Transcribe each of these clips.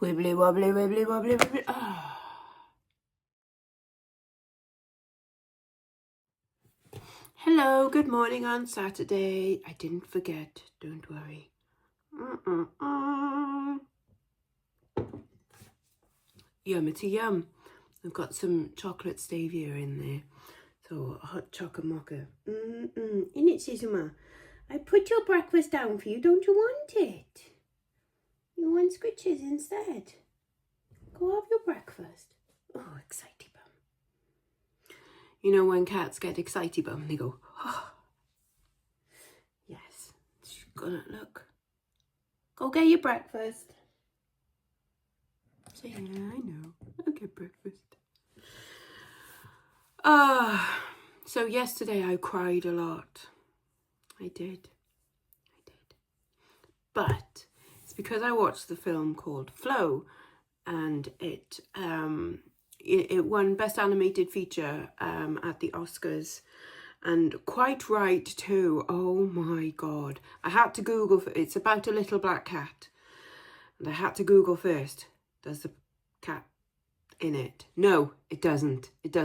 Wibbly wobbly, wibbly wobbly, wibbly. Ah. Hello, good morning on Saturday. I didn't forget, don't worry. Yummy yum. I've got some chocolate stevia in there. So, a hot chocolate mocha. In it, Sisuma. I put your breakfast down for you. Don't you want it? You want scritches instead? Go have your breakfast. Oh, excitey bum. You know when cats get excitey bum, they go, oh. Yes, she's gonna look. Go get your breakfast. Say, yeah, I know. I'll get breakfast. So yesterday I cried a lot. I did. But it's because I watched the film called Flow, and it won Best Animated Feature at the Oscars, and quite right too. Oh my God. I had to Google, it's about a little black cat, and I had to Google first, does the cat in it? No, it doesn't. It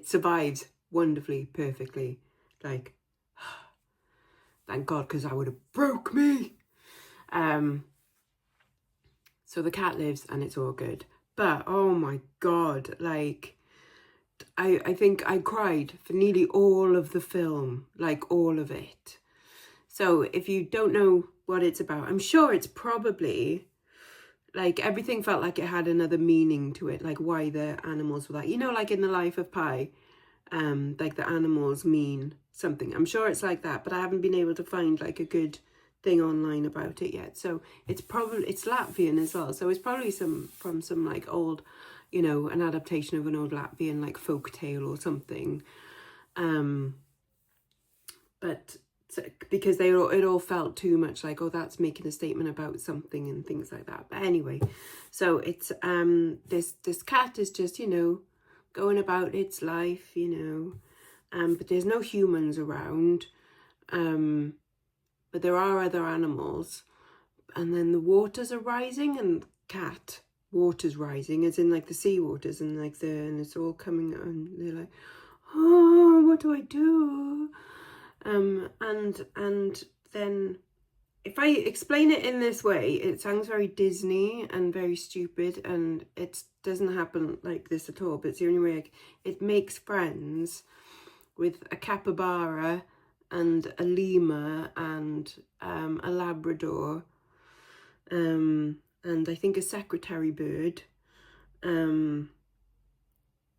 survives wonderfully, perfectly. Like, thank God, because I would have broke me. So the cat lives and it's all good. But oh my God, like, I think I cried for nearly all of the film, like all of it. So if you don't know what it's about, I'm sure it's probably, like, everything felt like it had another meaning to it, like why the animals were like, you know, like in The Life of Pi, like the animals mean something. I'm sure it's like that, but I haven't been able to find like a good thing online about it yet. So it's Latvian as well. So it's probably from some like old, you know, an adaptation of an old Latvian like folk tale or something. But because it all felt too much like, oh, that's making a statement about something and things like that. But anyway, so it's this cat is just, you know, going about its life, you know, but there's no humans around, but there are other animals, and then the waters are rising, and cat water's rising, as in like the sea waters, and like and it's all coming, and they're like, oh, what do I do? And then if I explain it in this way, it sounds very Disney and very stupid, and it doesn't happen like this at all, but it's the only way it makes friends with a capybara and a lemur and a Labrador, and I think a secretary bird.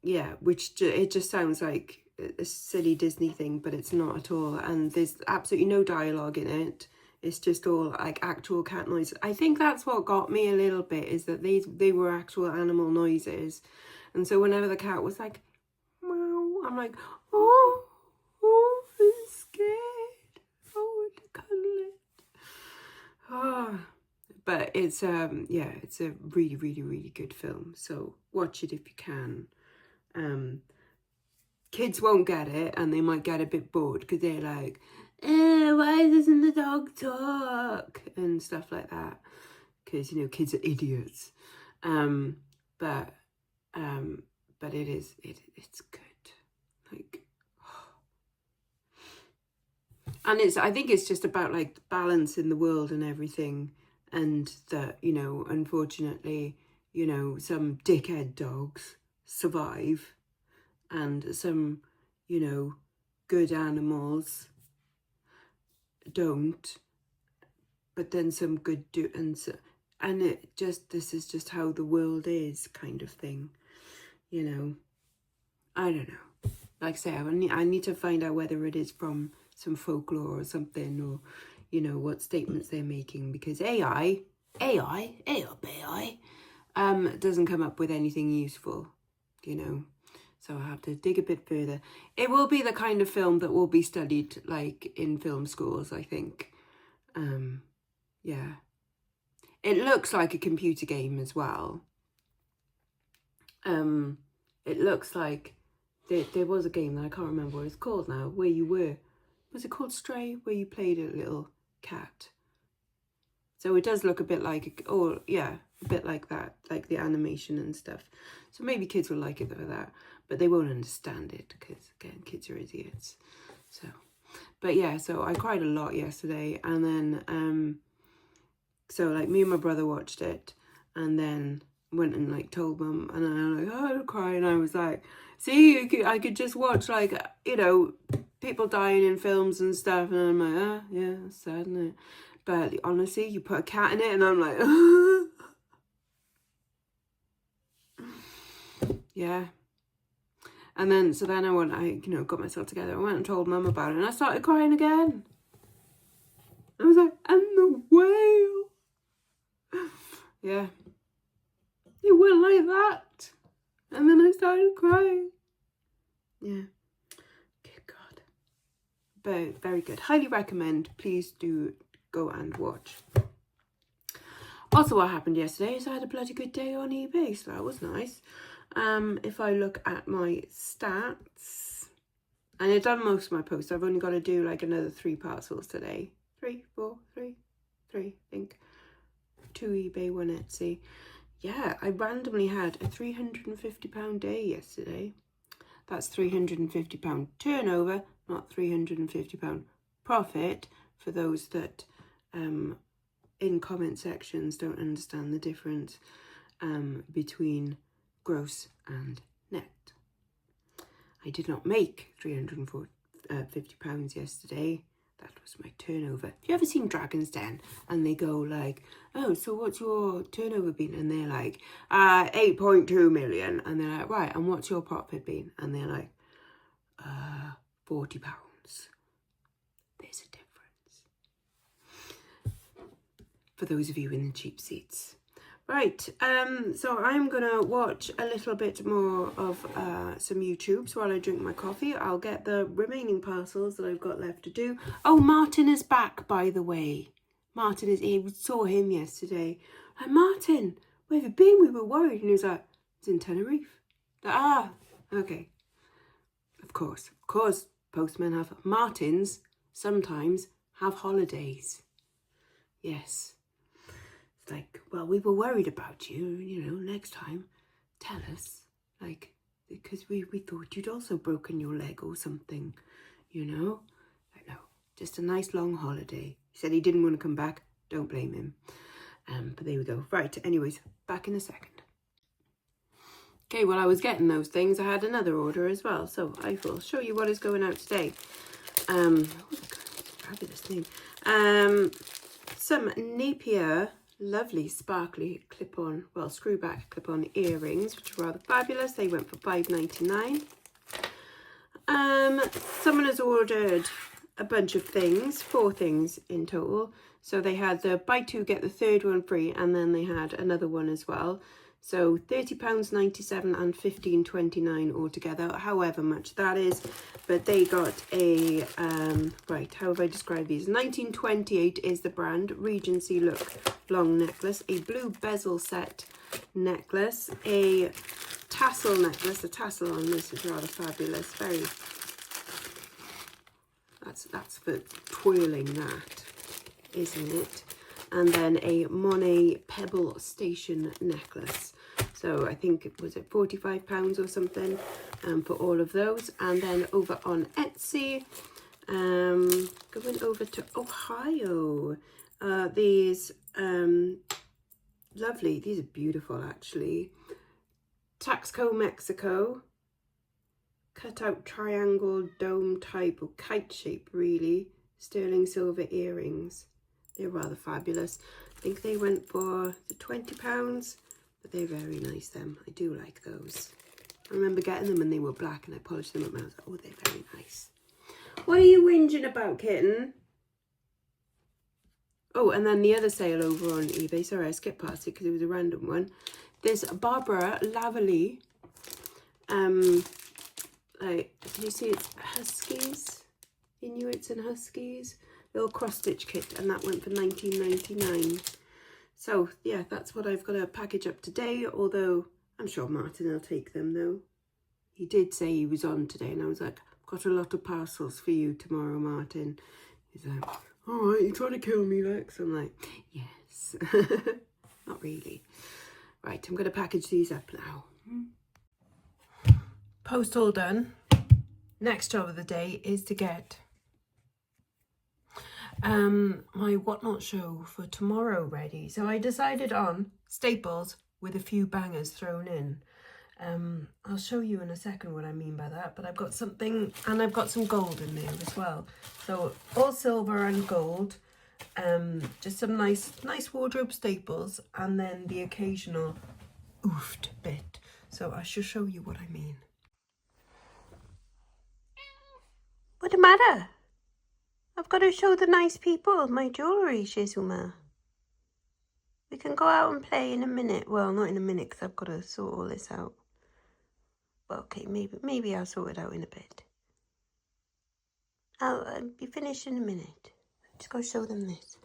Yeah, which it just sounds like a silly Disney thing, but it's not at all. And there's absolutely no dialogue in it. It's just all like actual cat noises. I think that's what got me a little bit, is that they were actual animal noises. And so whenever the cat was like, meow, I'm like, oh, I'm scared. Oh, to cuddle it. Oh. But it's yeah, it's a really, really, really good film. So watch it if you can. Kids won't get it, and they might get a bit bored because they're like, why doesn't the dog talk? And stuff like that. Because, you know, kids are idiots. But it's good. Like, and I think it's just about like balance in the world and everything. And that, you know, unfortunately, you know, some dickhead dogs survive, and some, you know, good animals don't, but then some good do, and it just, this is just how the world is, kind of thing, you know. I don't know. Like I say, I need to find out whether it is from some folklore or something, or, you know, what statements they're making, because AI doesn't come up with anything useful, you know. So I have to dig a bit further. It will be the kind of film that will be studied like in film schools, I think. Yeah. It looks like a computer game as well. It looks like there was a game that I can't remember what it's called now, where you were, was it called Stray, where you played a little cat? So it does look a bit like, oh yeah, a bit like that, like the animation and stuff. So maybe kids will like it for that, but they won't understand it because, again, kids are idiots. So, but yeah, so I cried a lot yesterday, and then so like me and my brother watched it, and then went and like told mum, and I'm like, oh, I'm crying. I was like, see, I could just watch like, you know, people dying in films and stuff, and I'm like, ah, yeah, that's sad, isn't it? But honestly, you put a cat in it, and I'm like, yeah. And then, so then I got myself together. I went and told mum about it, and I started crying again. I was like, and the whale. Yeah. It went like that. And then I started crying. Yeah. Good God. But very good. Highly recommend. Please do go and watch. Also, what happened yesterday is I had a bloody good day on eBay, so that was nice. If I look at my stats, and I've done most of my posts, I've only got to do like another 3 parcels today. 3, 4, 3, I think. 2 eBay, 1 Etsy. Yeah, I randomly had a £350 day yesterday. That's £350 turnover, not £350 profit, for those that in comment sections don't understand the difference between gross and net. I did not make £350 yesterday. That was my turnover. Have you ever seen Dragon's Den? And they go like, oh, so what's your turnover been? And they're like, 8.2 million. And they're like, right, and what's your profit been? And they're like, £40. There's a difference. For those of you in the cheap seats. Right, so I'm gonna watch a little bit more of some YouTubes while I drink my coffee. I'll get the remaining parcels that I've got left to do. Oh, Martin is back, by the way. Martin is here. We saw him yesterday. Like, Martin, where have you been? We were worried. And he was like, it's in Tenerife. Like, okay. Of course, postmen have, Martins sometimes have holidays. Yes. It's like, well, we were worried about you, next time, tell us, like, because we thought you'd also broken your leg or something, I know, just a nice long holiday. He said he didn't want to come back, don't blame him. But there we go. Right, anyways, back in a second. Okay, while I was getting those things, I had another order as well, so I will show you what is going out today. Fabulous name. Some Napier lovely sparkly clip-on, well, screw-back clip-on earrings, which are rather fabulous. They went for £5.99. Someone has ordered a bunch of things, 4 things in total. So they had the buy 2 get the 3rd one free, and then they had another one as well. So £30.97 and £15.29 altogether, however much that is. But they got a, right, how have I described these? 1928 is the brand, Regency Look long necklace, a blue bezel set necklace, a tassel necklace. The tassel on this is rather fabulous, very, that's for twirling that, isn't it? And then a Monet Pebble Station necklace. So I think it was at £45 or something for all of those. And then over on Etsy, going over to Ohio, these lovely, these are beautiful actually. Taxco Mexico, cut out triangle dome type or kite shape really, sterling silver earrings. They're rather fabulous. I think they went for £20, but they're very nice, them. I do like those. I remember getting them and they were black and I polished them up and I was like, oh, they're very nice. What are you whinging about, kitten? Oh, and then the other sale over on eBay. Sorry, I skipped past it because it was a random one. This Barbara Lavalley. Like, can you see it's Huskies? Inuits and Huskies. Little cross-stitch kit, and that went for £19.99. So yeah, that's what I've got to package up today, although I'm sure Martin will take them though. He did say he was on today, and I was like, I've got a lot of parcels for you tomorrow, Martin. He's like, all right, you trying to kill me, Lex? I'm like, yes, this. Not really. Right, I'm going to package these up now. Post all done. Next job of the day is to get my Whatnot show for tomorrow ready. So I decided on staples with a few bangers thrown in. I'll show you in a second what I mean by that, but I've got something, and I've got some gold in there as well. So all silver and gold, just some nice wardrobe staples, and then the occasional oofed bit. So I shall show you what I mean. What the matter? I've got to show the nice people my jewellery, Shizuma. We can go out and play in a minute. Well, not in a minute, because I've got to sort all this out. Well, okay, maybe I'll sort it out in a bit. I'll be finished in a minute. Just go show them this.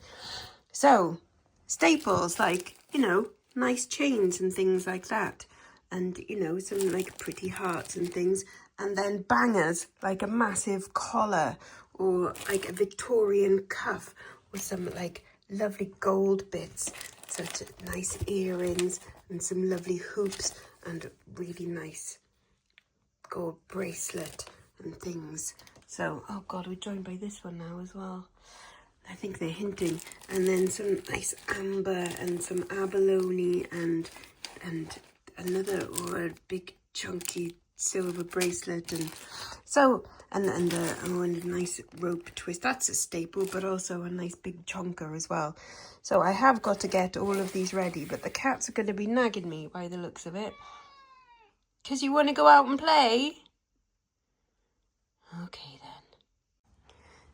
So, staples, like, you know, nice chains and things like that. And, you know, some, like, pretty hearts and things. And then bangers, like a massive collar or, like, a Victorian cuff with some, like, lovely gold bits. Such nice earrings and some lovely hoops and really nice gold bracelet and things. So, oh God, we're joined by this one now as well. I think they're hinting. And then some nice amber and some abalone and another or a big chunky silver bracelet, and so and a nice rope twist. That's a staple, but also a nice big chonker as well. So I have got to get all of these ready, but the cats are going to be nagging me by the looks of it. Because you want to go out and play? Okay then.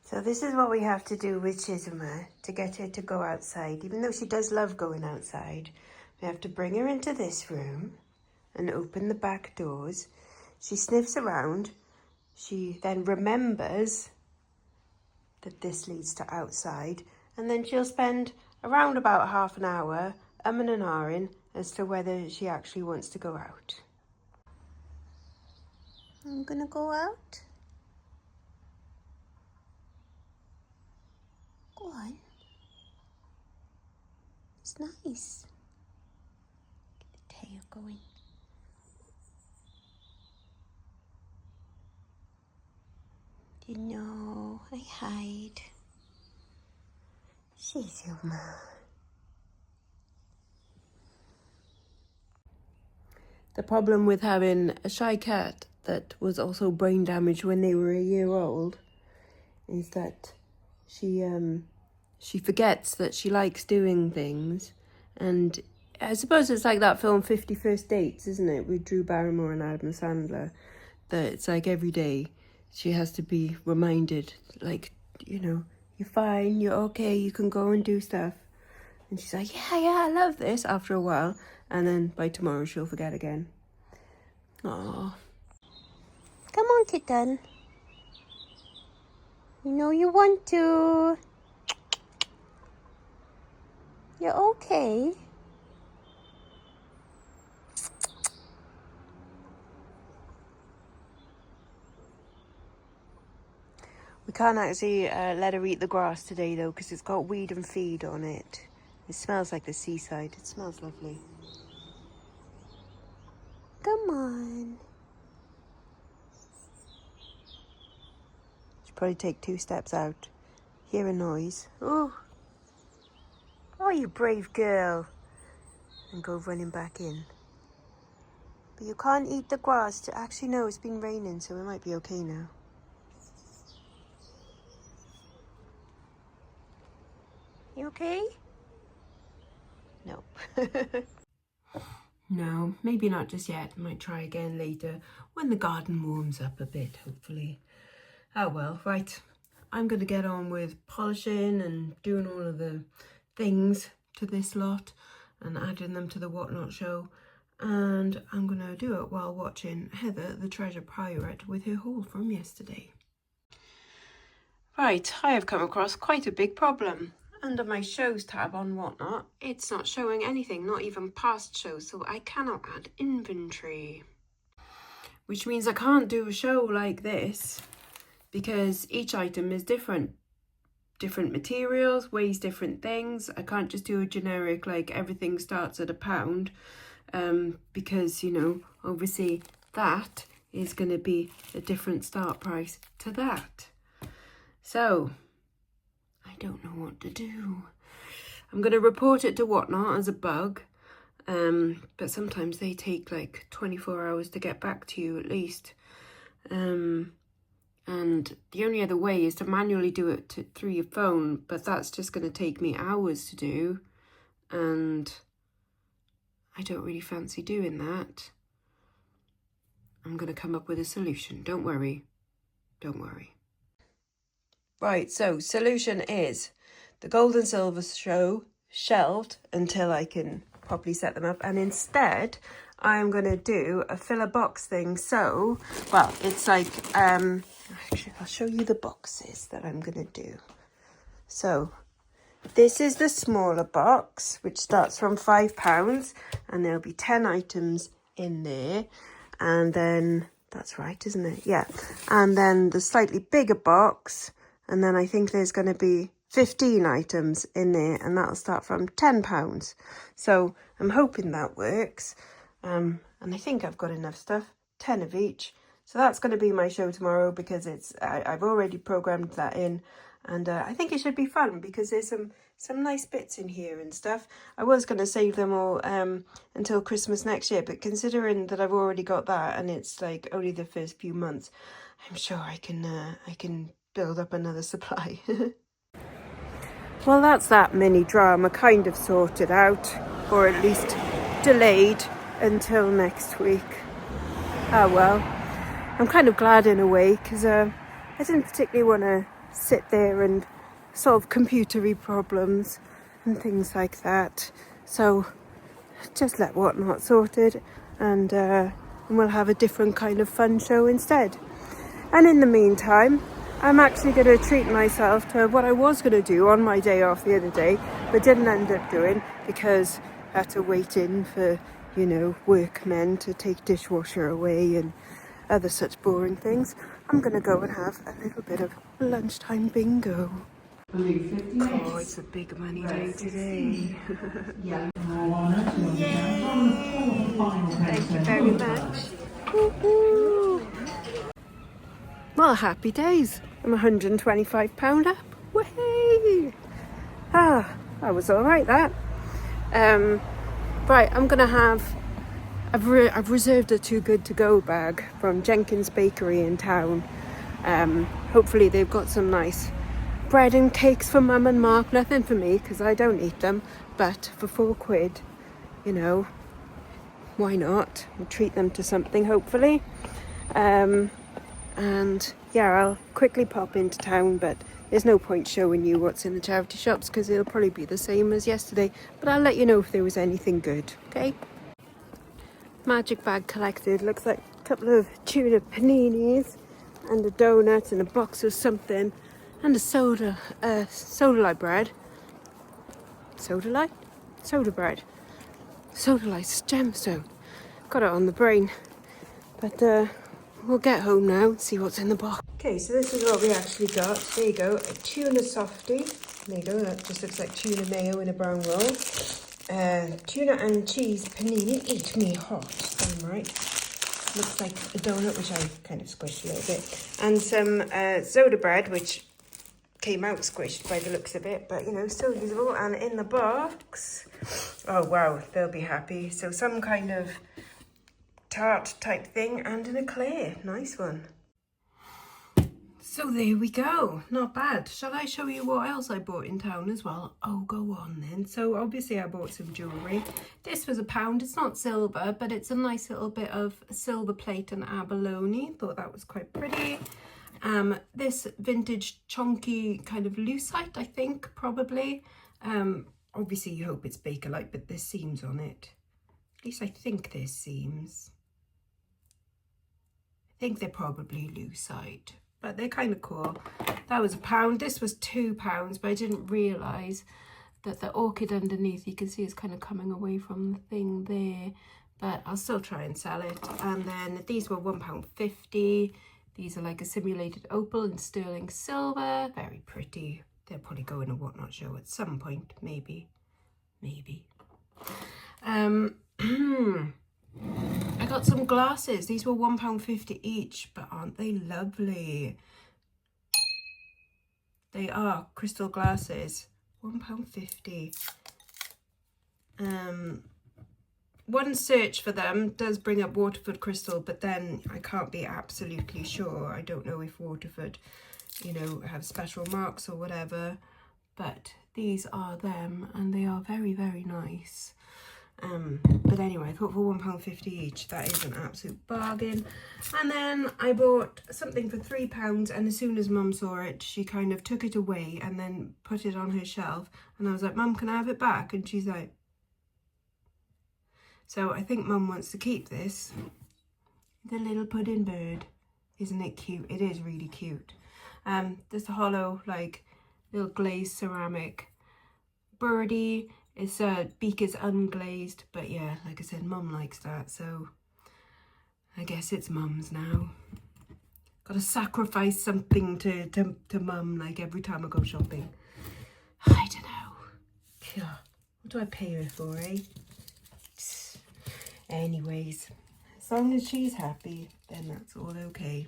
So this is what we have to do with Shizuma to get her to go outside. Even though she does love going outside, we have to bring her into this room and open the back doors. She sniffs around. She then remembers that this leads to outside. And then she'll spend around about half an hour umming and ahhing as to whether she actually wants to go out. I'm gonna go out. Go on. It's nice. Get the tail going. You know, I hide. Shizuma. The problem with having a shy cat that was also brain damaged when they were a year old is that she forgets that she likes doing things. And I suppose it's like that film 50 First Dates, isn't it, with Drew Barrymore and Adam Sandler, that it's like every day she has to be reminded, like, you know, you're fine, you're okay, you can go and do stuff. And she's like, yeah, I love this, after a while. And then by tomorrow she'll forget again. Aww. Come on, kitten. You know you want to. You're okay. We can't actually let her eat the grass today, though, because it's got weed and feed on it. It smells like the seaside. It smells lovely. Come on. Should probably take 2 steps out. Hear a noise. Oh, you brave girl. And go running back in. But you can't eat the grass. Actually, no, it's been raining, so it might be okay now. You okay? No. No, maybe not just yet. I might try again later when the garden warms up a bit, hopefully. Oh well, right. I'm going to get on with polishing and doing all of the things to this lot and adding them to the Whatnot show. And I'm going to do it while watching Heather, the treasure pirate, with her haul from yesterday. Right, I have come across quite a big problem. Under my shows tab on Whatnot, it's not showing anything, not even past shows, so I cannot add inventory. Which means I can't do a show like this because each item is different different materials, weighs different things. I can't just do a generic, like everything starts at £1, because, you know, obviously that is going to be a different start price to that. So I don't know what to do. I'm going to report it to Whatnot as a bug, but sometimes they take like 24 hours to get back to you at least. And the only other way is to manually do it through your phone, but that's just going to take me hours to do, and I don't really fancy doing that. I'm going to come up with a solution. Don't worry. Don't worry. Right, so solution is the gold and silver show shelved until I can properly set them up, and instead I'm going to do a filler box thing. So, well, it's like, actually I'll show you the boxes that I'm going to do. So this is the smaller box, which starts from £5, and there'll be 10 items in there. And then, that's right, isn't it? Yeah. And then the slightly bigger box, and then I think there's going to be 15 items in there, and that'll start from £10. So I'm hoping that works. And I think I've got enough stuff, 10 of each. So that's going to be my show tomorrow, because I've already programmed that in. And I think it should be fun, because there's some nice bits in here and stuff. I was going to save them all until Christmas next year, but considering that I've already got that and it's like only the first few months, I'm sure I can build up another supply. Well, that's that mini drama kind of sorted out, or at least delayed until next week. Oh well, I'm kind of glad in a way, because I didn't particularly want to sit there and solve computery problems and things like that. So just let Whatnot sorted, and we'll have a different kind of fun show instead. And in the meantime, I'm actually going to treat myself to what I was going to do on my day off the other day, but didn't end up doing because I had to wait in for, you know, workmen to take dishwasher away and other such boring things. I'm going to go and have a little bit of lunchtime bingo. Oh, it's a big money day today. Yay! Thank you very much. Woo-hoo. Well, happy days. I'm £125 up. Whee! Ah, that was all right, that. Right, I'm going to have... I've reserved a Too Good To Go bag from Jenkins Bakery in town. Hopefully they've got some nice bread and cakes for Mum and Mark. Nothing for me, because I don't eat them. But for £4, you know, why not? We'll treat them to something, hopefully. And yeah, I'll quickly pop into town, but there's no point showing you what's in the charity shops, because it'll probably be the same as yesterday. But I'll let you know if there was anything good, okay? Magic bag collected. Looks like a couple of tuna paninis and a donut and a box of something and a soda light bread. Soda light bread. Soda light's gemstone. Got it on the brain. But we'll get home now and see what's in the box. Okay, so this is what we actually got. There you go, a tuna softie. There you go, that just looks like tuna mayo in a brown roll. Tuna and cheese panini, eat me hot. I'm right. Looks like a donut, which I kind of squished a little bit. And some soda bread, which came out squished by the looks of it, but you know, still usable. And in the box, oh wow, they'll be happy. So some kind of tart type thing and an eclair. Nice one. So there we go, not bad. Shall I show you what else I bought in town as well? Oh, go on then. So obviously I bought some jewellery. This was £1. It's not silver, but it's a nice little bit of silver plate and abalone. Thought that was quite pretty. This vintage chunky kind of lucite, I think, probably. Obviously you hope it's Bakelite, but there's seams on it. At least I think there's seams. I think they're probably lucite, but they're kind of cool. That was £1. This was £2, but I didn't realise that the orchid underneath, you can see, is kind of coming away from the thing there, but I'll still try and sell it. And then these were £1.50. These are like a simulated opal in sterling silver, very pretty. they'll probably go in a Whatnot show at some point, maybe. I got some glasses. These were £1.50 each, but aren't they lovely? They are crystal glasses, £1.50. One search for them does bring up Waterford crystal, but then I can't be absolutely sure. I don't know if Waterford, you know, have special marks or whatever, but these are them and they are very, very nice. But anyway, I thought for £1.50 each, that is an absolute bargain. And then I bought something for £3, and as soon as Mum saw it, she kind of took it away and then put it on her shelf, and I was like, Mum, can I have it back? And she's like, so I think Mum wants to keep this. The little pudding bird. Isn't it cute? It is really cute. There's a hollow, like, little glazed ceramic birdie. Its beak is unglazed, but yeah, like I said, Mum likes that, so I guess it's Mum's now. Gotta sacrifice something to Mum, like, every time I go shopping. I don't know. What do I pay her for, eh? Anyways, as long as she's happy, then that's all okay.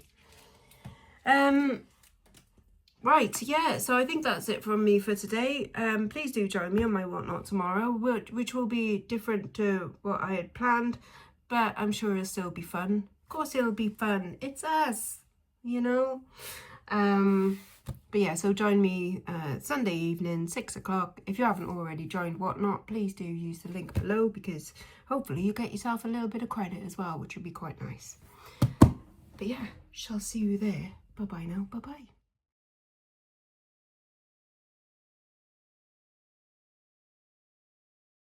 Right, yeah, so I think that's it from me for today. Please do join me on my Whatnot tomorrow, which will be different to what I had planned, but I'm sure it'll still be fun. Of course it'll be fun. It's us, you know? But yeah, so join me Sunday evening, 6 o'clock. If you haven't already joined Whatnot, please do use the link below, because hopefully you get yourself a little bit of credit as well, which would be quite nice. But yeah, shall see you there. Bye-bye now. Bye-bye.